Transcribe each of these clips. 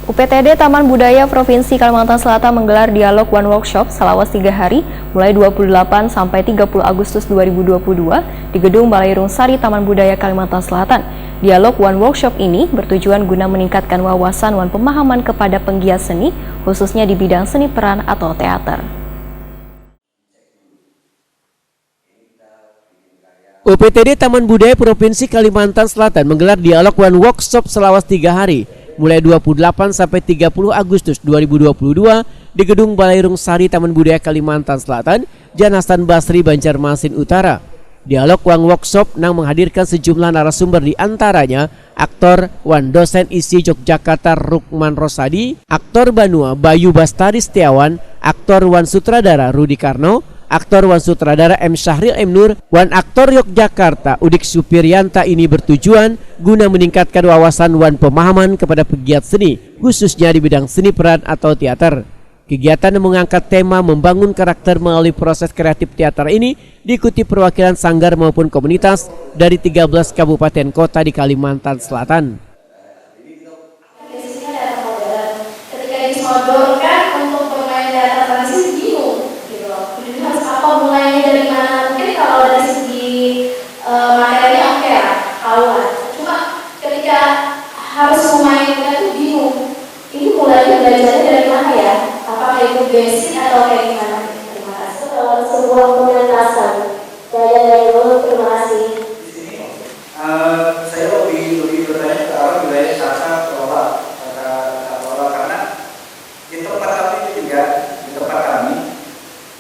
UPTD Taman Budaya Provinsi Kalimantan Selatan menggelar dialog One Workshop selama 3 hari mulai 28 sampai 30 Agustus 2022 di Gedung Balairung Sari Taman Budaya Kalimantan Selatan. Dialog One Workshop ini bertujuan guna meningkatkan wawasan dan pemahaman kepada penggiat seni, khususnya di bidang seni peran atau teater. UPTD Taman Budaya Provinsi Kalimantan Selatan menggelar dialog One Workshop selama 3 hari mulai 28 sampai 30 Agustus 2022 di Gedung Balairung Sari Taman Budaya Kalimantan Selatan, Jalan Hasan Basri, Banjarmasin Utara. Dialog One Workshop nang menghadirkan sejumlah narasumber, di antaranya aktor Wan dosen ISI Yogyakarta Rukman Rosadi, aktor Banua Bayu Bastari Setiawan, aktor Wan sutradara Rudi Karno, aktor Wan sutradara M. Syahril M. Nur, Wan aktor Yogyakarta Udik Supirianta. Ini bertujuan guna meningkatkan wawasan wan pemahaman kepada pegiat seni, khususnya di bidang seni peran atau teater. Kegiatan yang mengangkat tema membangun karakter melalui proses kreatif teater ini diikuti perwakilan sanggar maupun komunitas dari 13 kabupaten kota di Kalimantan Selatan. Mulainya dari mana, mungkin kalau dari segi materinya oke lah, awal. Cuma ketika harus memainkan itu bingung. Ini mulainya belajarnya dari mana ya? Apakah itu basic atau kayak gimana? Terima kasih. Sebuah pementasan. Dari dulu, terima kasih. Di sini saya lebih bertanya ke arah wilayah tata kelola karena di tempat kami juga, di tempat kami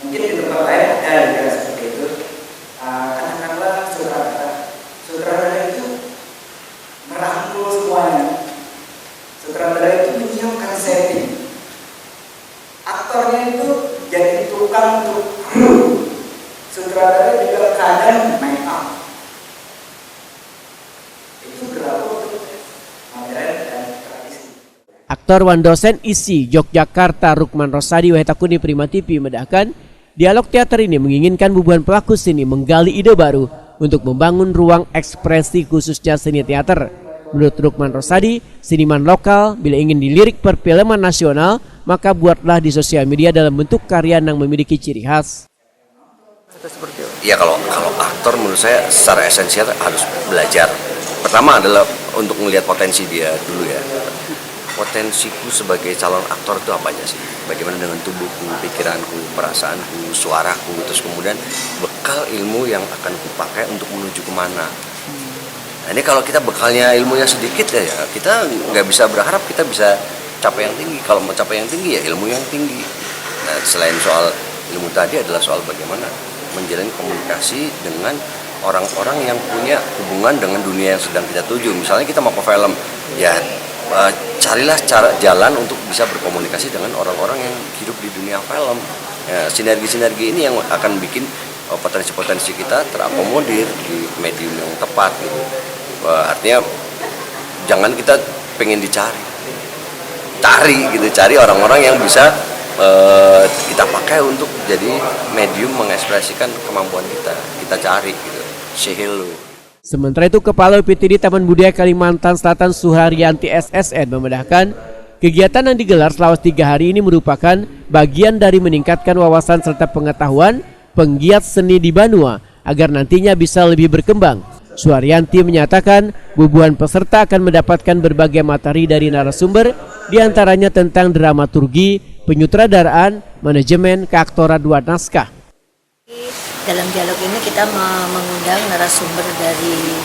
mungkin di tempat lain ada juga seperti itu. Katakanlah sutradara itu merangkul semuanya. Sutradara itu menyiapkan setting. Aktornya itu jadi tukang untuk kru. Sutradara juga kadang make up. Itu berlaku untuk modern dan tradisi. Aktor Wan dosen ISI Yogyakarta Rukman Rosadi Wahetakuni Prima TV medahkan dialog teater ini menginginkan bubuhan pelaku seni menggali ide baru untuk membangun ruang ekspresi khususnya seni teater. Menurut Rukman Rosadi, seniman lokal bila ingin dilirik perfilman nasional, maka buatlah di sosial media dalam bentuk karya yang memiliki ciri khas. Ya kalau aktor menurut saya secara esensial harus belajar. Pertama adalah untuk melihat potensi dia dulu ya. Potensiku sebagai calon aktor itu apa aja sih? Bagaimana dengan tubuhku, pikiranku, perasaanku, suaraku, terus kemudian bekal ilmu yang akan kupakai untuk menuju kemana. Nah ini kalau kita bekalnya ilmunya sedikit ya kita nggak bisa berharap kita bisa capai yang tinggi. Kalau mau capai yang tinggi ya ilmu yang tinggi. Nah selain soal ilmu tadi adalah soal bagaimana menjalin komunikasi dengan orang-orang yang punya hubungan dengan dunia yang sedang kita tuju. Misalnya kita mau ke film, ya carilah jalan untuk bisa berkomunikasi dengan orang-orang yang hidup di dunia film. Ya, sinergi-sinergi ini yang akan bikin potensi-potensi kita terakomodir di medium yang tepat gitu. Artinya jangan kita pengen cari orang-orang yang bisa kita pakai untuk jadi medium mengekspresikan kemampuan kita cari gitu. Say hello. Sementara itu, Kepala UPTD Taman Budaya Kalimantan Selatan Suharyanti SSN memedahkan kegiatan yang digelar selama 3 hari ini merupakan bagian dari meningkatkan wawasan serta pengetahuan penggiat seni di Banua agar nantinya bisa lebih berkembang. Suharyanti menyatakan bubuhan peserta akan mendapatkan berbagai materi dari narasumber, diantaranya tentang dramaturgi, penyutradaraan, manajemen, keaktoran, dan naskah. Dalam dialog ini kita mengundang narasumber dari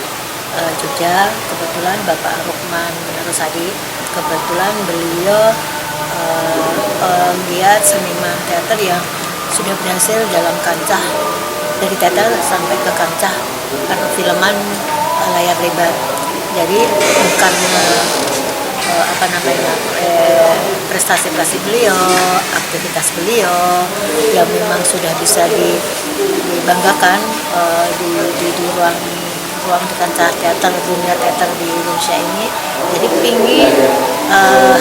Jogja, kebetulan Bapak Rukman Rosadi, kebetulan beliau penggiat seniman teater yang sudah berhasil dalam kancah, dari teater sampai ke kancah perfilman layar lebar. Jadi bukan prestasi beliau, aktivitas beliau yang memang sudah bisa dibanggakan di ruang di kancah teater, dunia teater di Indonesia ini. Jadi pingin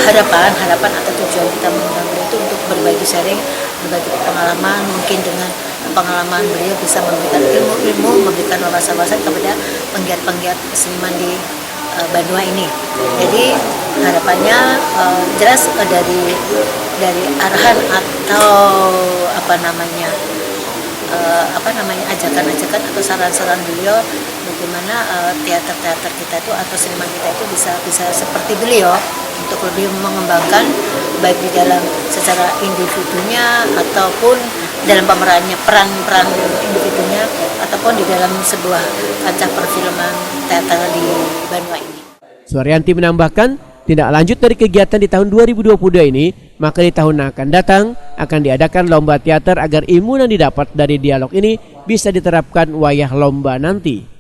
harapan atau tujuan kita mengundang beliau itu untuk berbagi sharing, berbagi pengalaman, mungkin dengan pengalaman beliau bisa memberikan ilmu, memberikan wawasan-wawasan kepada penggiat-penggiat seniman di Banua ini. Jadi harapannya jelas dari arahan atau ajakan-ajakan atau saran-saran beliau bagaimana teater-teater kita itu atau seniman kita itu bisa seperti beliau untuk lebih mengembangkan baik di dalam secara individunya ataupun dalam pemerannya, peran individunya ataupun di dalam sebuah kancah perfilman teater di Banua ini. Suharyanti menambahkan, tindak lanjut dari kegiatan di tahun 2022 ini, maka di tahun akan datang akan diadakan lomba teater agar ilmu yang didapat dari dialog ini bisa diterapkan wayah lomba nanti.